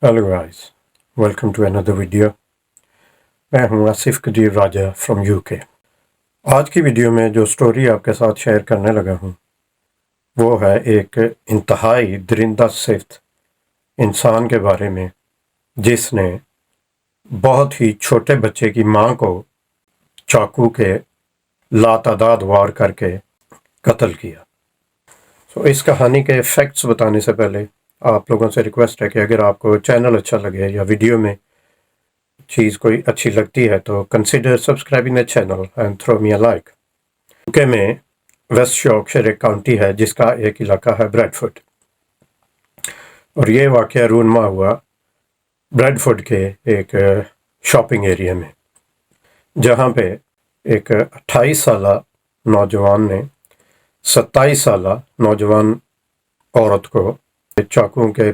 Hello guys, welcome to another video. मैं हूं Asif Qadeer Raja from UK. आज की वीडियो में जो स्टोरी आपके साथ शेयर करने लगा हूं वो है एक इंतहाई दरिंदा सिफ्त इंसान के बारे में, जिसने बहुत ही छोटे बच्चे की मां को चाकू के लातादाद वार करके कत्ल किया। इस कहानी के फैक्ट्स बताने से पहले आप लोगों से रिक्वेस्ट है कि अगर आपको चैनल अच्छा लगे या वीडियो में चीज़ कोई अच्छी लगती है तो consider subscribing the channel and throw me a like. UK में वेस्ट यॉर्कशायर एक काउंटी है जिसका एक इलाका है ब्रैडफोर्ड, और ये वाक़या रूनमा हुआ ब्रैडफोर्ड के एक शॉपिंग एरिया में, जहाँ पे एक 28 साला नौजवान ने 27 साला नौजवान औरत को चाकू के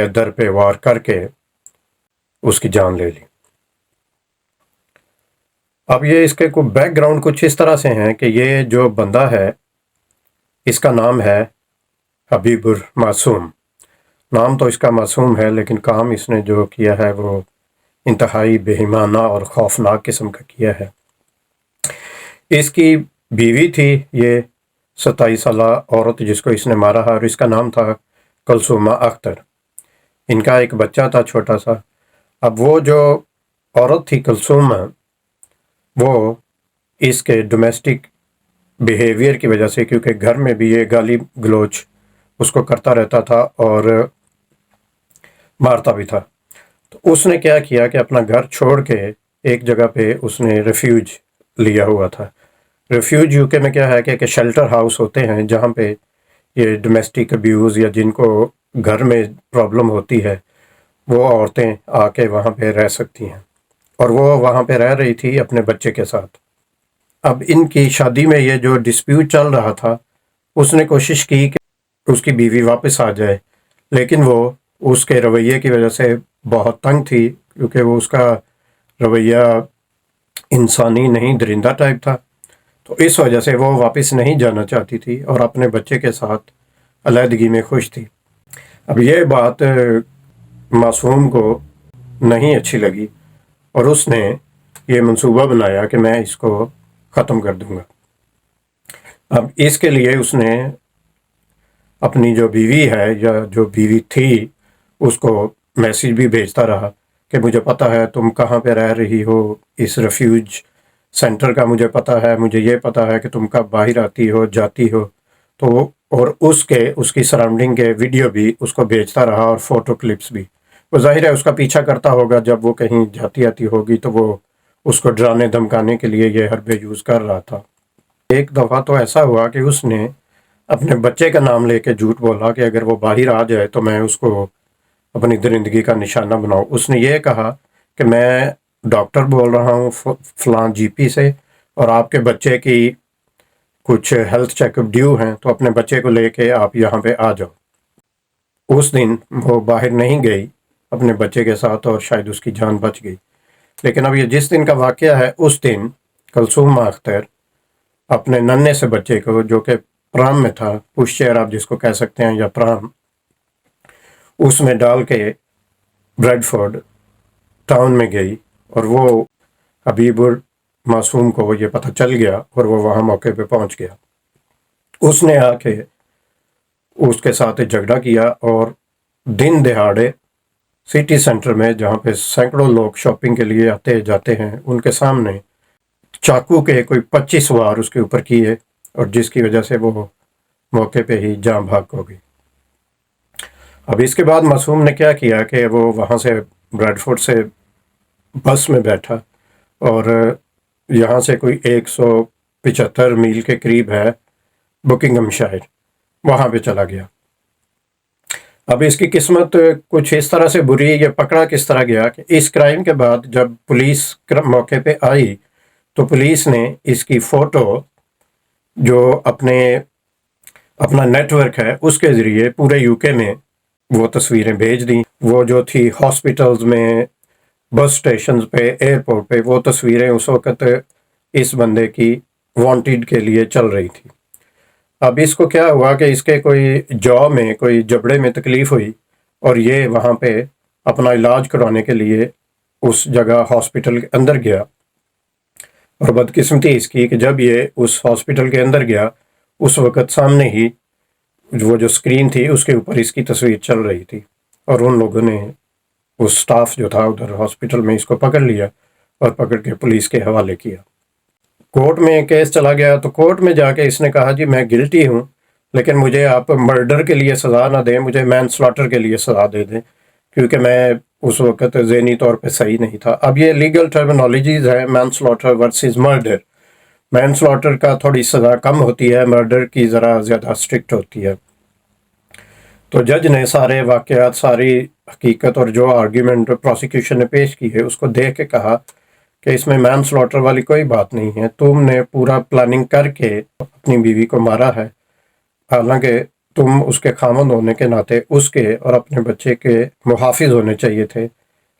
दर पे वार करके उसकी जान ले ली। अब ये इसके को बैकग्राउंड कुछ इस तरह से हैं कि ये जो बंदा है इसका नाम है हबीबुर मासूम। नाम तो इसका मासूम है, लेकिन काम इसने जो किया है वो इंतहाई बेईमाना और खौफनाक किस्म का किया है। इसकी बीवी थी ये 27 साला औरत जिसको इसने मारा है, और इसका नाम था कुलसूमा अख्तर। इनका एक बच्चा था छोटा सा। अब वो जो औरत थी कुलसूमा, वो इसके डोमेस्टिक बिहेवियर की वजह से, क्योंकि घर में भी ये गाली गलोच उसको करता रहता था और मारता भी था, तो उसने क्या किया कि अपना घर छोड़ के एक जगह पे उसने रेफ्यूज लिया हुआ था। रेफ्यूज यूके में क्या है कि शेल्टर हाउस होते हैं जहाँ पे ये डोमेस्टिक अब्यूज़ या जिनको घर में प्रॉब्लम होती है वो औरतें आके वहाँ पे रह सकती हैं, और वो वहाँ पे रह रही थी अपने बच्चे के साथ। अब इनकी शादी में ये जो डिस्प्यूट चल रहा था, उसने कोशिश की कि उसकी बीवी वापस आ जाए, लेकिन वो उसके रवैये की वजह से बहुत तंग थी, क्योंकि वो उसका रवैया इंसानी नहीं दरिंदा टाइप था। तो इस वजह से वो वापस नहीं जाना चाहती थी और अपने बच्चे के साथ अलहदगी में खुश थी। अब ये बात मासूम को नहीं अच्छी लगी और उसने ये मंसूबा बनाया कि मैं इसको ख़त्म कर दूंगा। अब इसके लिए उसने अपनी जो बीवी है या जो बीवी थी उसको मैसेज भी भेजता रहा कि मुझे पता है तुम कहाँ पे रह रही हो, इस रेफ्यूज सेंटर का मुझे पता है, मुझे ये पता है कि तुम कब बाहर आती हो जाती हो। तो और उसकी सराउंडिंग के वीडियो भी उसको भेजता रहा और फ़ोटो क्लिप्स भी। वो जाहिर है उसका पीछा करता होगा, जब वो कहीं जाती आती होगी तो वो उसको डराने धमकाने के लिए ये हरबे यूज़ कर रहा था। एक दफ़ा तो ऐसा हुआ कि उसने अपने बच्चे का नाम लेके झूठ बोला कि अगर वो बाहर आ जाए तो मैं उसको अपनी दरिंदगी का निशाना बनाऊं। उसने ये कहा कि मैं डॉक्टर बोल रहा हूँ फलां जीपी से, और आपके बच्चे की कुछ हेल्थ चेकअप ड्यू हैं, तो अपने बच्चे को लेके आप यहाँ पे आ जाओ। उस दिन वो बाहर नहीं गई अपने बच्चे के साथ और शायद उसकी जान बच गई। लेकिन अब ये जिस दिन का वाक़या है, उस दिन कुलसूमा अख्तर अपने नन्हे से बच्चे को, जो कि प्राम में था, पुश चेयर आप जिसको कह सकते हैं या प्राम, उसमें डाल के ब्रैडफोर्ड टाउन में गई, और वो हबीबुर मासूम को ये पता चल गया और वो वहाँ मौके पे पहुँच गया। उसने आके उसके साथ झगड़ा किया और दिन दहाड़े सिटी सेंटर में, जहाँ पे सैकड़ों लोग शॉपिंग के लिए आते जाते हैं, उनके सामने चाकू के कोई 25 वार उसके ऊपर किए, और जिसकी वजह से वो मौके पे ही जान भाग हो गई। अब इसके बाद मासूम ने क्या किया कि वो वहाँ से ब्रैडफोर्ड से बस में बैठा और यहाँ से कोई 175 मील के करीब है बुकिंगहमशायर, वहाँ पे चला गया। अब इसकी किस्मत कुछ इस तरह से बुरी, ये पकड़ा किस तरह गया कि इस क्राइम के बाद जब पुलिस मौके पे आई तो पुलिस ने इसकी फ़ोटो जो अपना नेटवर्क है उसके ज़रिए पूरे यूके में वो तस्वीरें भेज दी। वो जो थी हॉस्पिटल्स में, बस स्टेशन पे, एयरपोर्ट पे, वो तस्वीरें उस वक़्त इस बंदे की वांटेड के लिए चल रही थी। अब इसको क्या हुआ कि इसके कोई जॉ में, कोई जबड़े में तकलीफ़ हुई, اور یہ وہاں پہ اپنا علاج کروانے کے لیے اس جگہ ہاسپٹل کے اندر گیا، اور بدقسمتی اس کی کہ جب یہ اس ہاسپٹل کے اندر گیا اس وقت سامنے ہی وہ جو اسکرین تھی اس کے اوپر اس کی تصویر چل رہی تھی، اور ان لوگوں نے اس سٹاف جو تھا ادھر ہاسپٹل میں اس کو پکڑ لیا اور پکڑ کے پولیس کے حوالے کیا۔ کورٹ میں کیس چلا گیا تو کورٹ میں جا کے اس نے کہا جی میں گلٹی ہوں، لیکن مجھے آپ مرڈر کے لیے سزا نہ دیں، مجھے مین سلاٹر کے لیے سزا دے دیں، کیونکہ میں اس وقت ذہنی طور پہ صحیح نہیں تھا۔ اب یہ لیگل ٹرمینالوجیز ہے، مین سلاٹر ورسز مرڈر۔ مین سلاٹر کا تھوڑی سزا کم ہوتی ہے، مرڈر کی ذرا زیادہ اسٹرکٹ ہوتی ہے۔ تو جج نے سارے واقعات، ساری حقیقت اور جو آرگیومنٹ پروسیکیوشن نے پیش کی ہے اس کو دیکھ کے کہا کہ اس میں مین سلاٹر والی کوئی بات نہیں ہے، تم نے پورا پلاننگ کر کے اپنی بیوی کو مارا ہے، حالانکہ تم اس کے خامند ہونے کے ناطے اس کے اور اپنے بچے کے محافظ ہونے چاہیے تھے،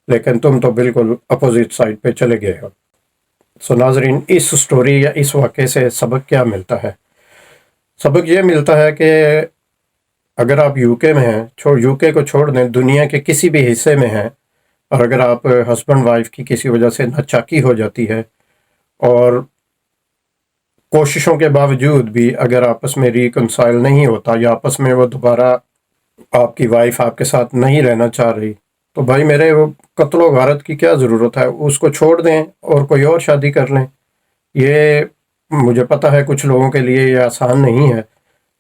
لیکن تم تو بالکل اپوزٹ سائڈ پہ چلے گئے ہو۔ سو ناظرین، اس سٹوری یا اس واقعے سے سبق کیا ملتا ہے؟ سبق یہ ملتا ہے کہ اگر آپ یو کے میں ہیں، یو کے کو چھوڑ دیں، دنیا کے کسی بھی حصے میں ہیں، اور اگر آپ ہسبینڈ وائف کی کسی وجہ سے ناچاکی ہو جاتی ہے اور کوششوں کے باوجود بھی اگر آپس میں ریکنسائل نہیں ہوتا یا آپس میں وہ دوبارہ آپ کی وائف آپ کے ساتھ نہیں رہنا چاہ رہی، تو بھائی میرے وہ قتل و غارت کی کیا ضرورت ہے؟ اس کو چھوڑ دیں اور کوئی اور شادی کر لیں۔ یہ مجھے پتہ ہے کچھ لوگوں کے لیے یہ آسان نہیں ہے،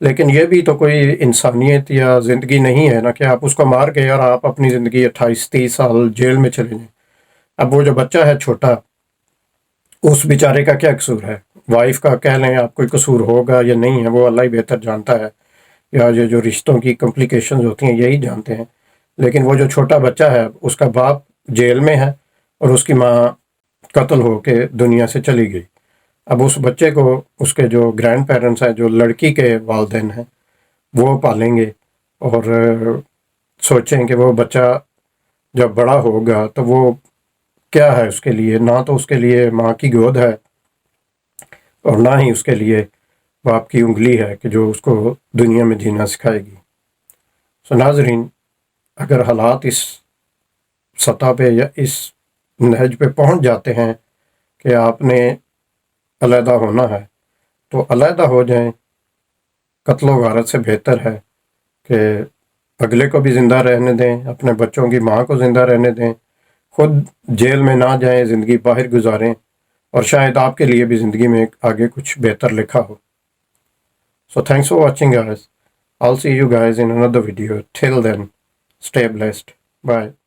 لیکن یہ بھی تو کوئی انسانیت یا زندگی نہیں ہے نا کہ آپ اس کو مار کے اور آپ اپنی زندگی 28-30 سال جیل میں چلے جائیں۔ اب وہ جو بچہ ہے چھوٹا، اس بیچارے کا کیا قصور ہے؟ وائف کا کہہ لیں آپ کوئی قصور ہوگا یا نہیں ہے وہ اللہ ہی بہتر جانتا ہے، یا یہ جو رشتوں کی کمپلیکیشنز ہوتی ہیں یہی جانتے ہیں، لیکن وہ جو چھوٹا بچہ ہے اس کا باپ جیل میں ہے اور اس کی ماں قتل ہو کے دنیا سے چلی گئی۔ اب اس بچے کو اس کے جو گرینڈ پیرنٹس ہیں، جو لڑکی کے والدین ہیں، وہ پالیں گے اور سوچیں کہ وہ بچہ جب بڑا ہوگا تو وہ کیا ہے اس کے لیے؟ نہ تو اس کے لیے ماں کی گود ہے اور نہ ہی اس کے لیے باپ کی انگلی ہے کہ جو اس کو دنیا میں جینا سکھائے گی۔ سو ناظرین، اگر حالات اس سطح پہ یا اس نہج پہ پہنچ جاتے ہیں کہ آپ نے علیحدہ ہونا ہے تو علیحدہ ہو جائیں۔ قتل و غارت سے بہتر ہے کہ اگلے کو بھی زندہ رہنے دیں، اپنے بچوں کی ماں کو زندہ رہنے دیں، خود جیل میں نہ جائیں، زندگی باہر گزاریں، اور شاید آپ کے لیے بھی زندگی میں آگے کچھ بہتر لکھا ہو۔ So thanks for watching guys. I'll see you guys in another video. Till then, stay blessed. Bye.